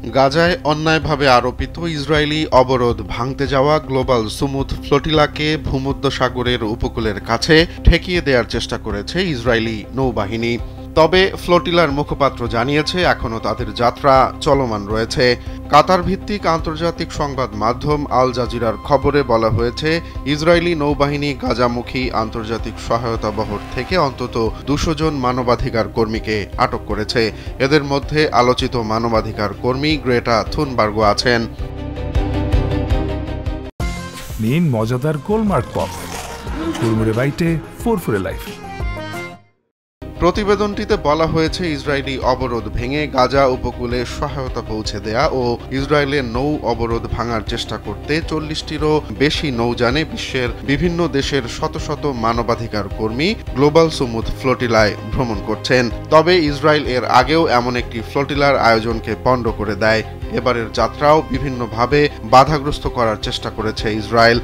গাজায় অন্যায়ভাবে আরোপিত ইসরায়েলি অবরোধ ভাঙতে যাওয়া গ্লোবাল সুমুদ ফ্লোটিলাকে ভূমধ্যসাগরের উপকূলের কাছে ঠেকিয়ে দেওয়ার চেষ্টা করেছে ইসরায়েলি নৌবাহিনী। তবে ফ্লোটিলার মুখপাত্র জানিয়েছে এখনও তাদের যাত্রা চলমান রয়েছে। কাতার ভিত্তিক আন্তর্জাতিক সংবাদ মাধ্যম আল জাজিরার খবরে বলা হয়েছে, ইসরায়েলি নৌবাহিনী গাজামুখী আন্তর্জাতিক সহায়তা বহর থেকে অন্তত 200 জন মানবাধিকার কর্মীকে আটক করেছে। এদের মধ্যে আলোচিত মানবাধিকার কর্মী গ্রেটা থুনবার্গও আছেন। নিন মজাদার গোলমার্ক পপ, কুড়মুড়ে বাইটে ফুরফুরে লাইফ। প্রতিবেদনটিতে বলা হয়েছে, ইসরায়েলি অবরোধ ভেঙে গাজা উপকূলে সহায়তা পৌঁছে দেয়া ও ইসরায়েলের নৌ অবরোধ ভাঙার চেষ্টা করতে 40টিরও বেশি নৌযানে বিশ্বের বিভিন্ন দেশের শত শত মানবাধিকার কর্মী গ্লোবাল সুমুদ ফ্লোটিলায় ভ্রমণ করছেন। তবে ইসরায়েল এর আগেও এমন একটি ফ্লোটিলার আয়োজনকে পণ্ড করে দেয়। এবারের যাত্রাও বিভিন্নভাবে বাধাগ্রস্ত করার চেষ্টা করেছে ইসরায়েল।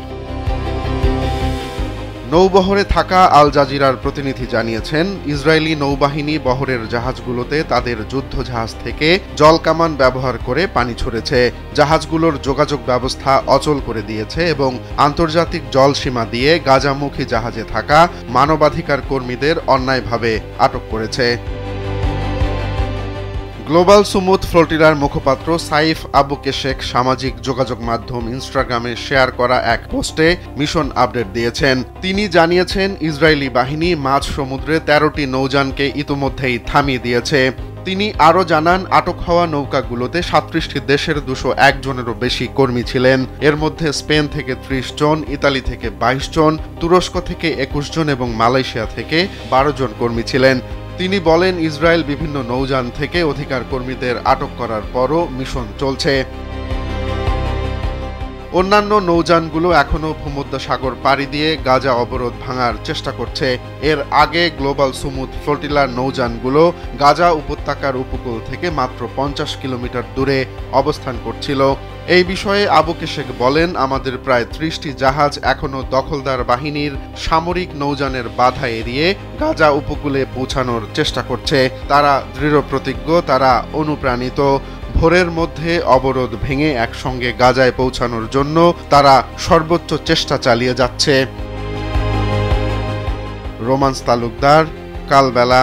নৌবহরে থাকা আল জাজিরার প্রতিনিধি জানিয়েছেন, ইসরায়েলি নৌবাহিনী বহরের জাহাজগুলোতে তাদের যুদ্ধজাহাজ থেকে জলকামান ব্যবহার করে পানি ছড়েছে, জাহাজগুলোর যোগাযোগ ব্যবস্থা অচল করে দিয়েছে এবং আন্তর্জাতিক জলসীমা দিয়ে গাজামুখী জাহাজে থাকা মানবাধিকার কর্মীদের অন্যায়ভাবে আটক করেছে। গ্লোবাল সুমুদ ফ্লোটিলার মুখপাত্র সাইফ আবু কেশেক সামাজিক যোগাযোগ মাধ্যম ইনস্টাগ্রামে শেয়ার করা এক পোস্টে মিশন আপডেট দিয়েছেন। তিনি জানিয়েছেন, ইসরায়েলি বাহিনী মাঝ সমুদ্রে 13টি নৌযানকে ইতোমধ্যেই থামিয়ে দিয়েছে। তিনি আরও জানান, আটক হওয়া নৌকাগুলোতে 37টি দেশের 201 জনেরও বেশি কর্মী ছিলেন। এর মধ্যে স্পেন থেকে 30 জন, ইতালি থেকে 22 জন, তুরস্ক থেকে 21 জন এবং মালয়েশিয়া থেকে 12 জন কর্মী ছিলেন। তিনি বলেন, ইসরায়েল বিভিন্ন নৌযান থেকে অধিকার কর্মীদের আটক করার পরও মিশন চলছে। অন্যান্য নৌযানগুলো এখনও ভূমধ্যসাগর পাড়ি দিয়ে গাজা অবরোধ ভাঙার চেষ্টা করছে। এর আগে গ্লোবাল সুমুদ ফ্লোটিলার নৌযানগুলো গাজা উপত্যকার উপকূল থেকে মাত্র 50 কিলোমিটার দূরে অবস্থান করছিল। এই বিষয়ে আবু কেশেক বলেন, আমাদের প্রায় 30টি জাহাজ এখনও দখলদার বাহিনীর সামরিক নৌযানের বাধা এড়িয়ে গাজা উপকূলে পৌঁছানোর চেষ্টা করছে। তারা দৃঢ় প্রতিজ্ঞ, তারা অনুপ্রাণিত। ভোরের মধ্যে অবরোধ ভেঙে একসঙ্গে গাজায় পৌঁছানোর জন্য তারা সর্বোচ্চ চেষ্টা চালিয়ে যাচ্ছে। রোমান্স তালুকদার, কালবেলা।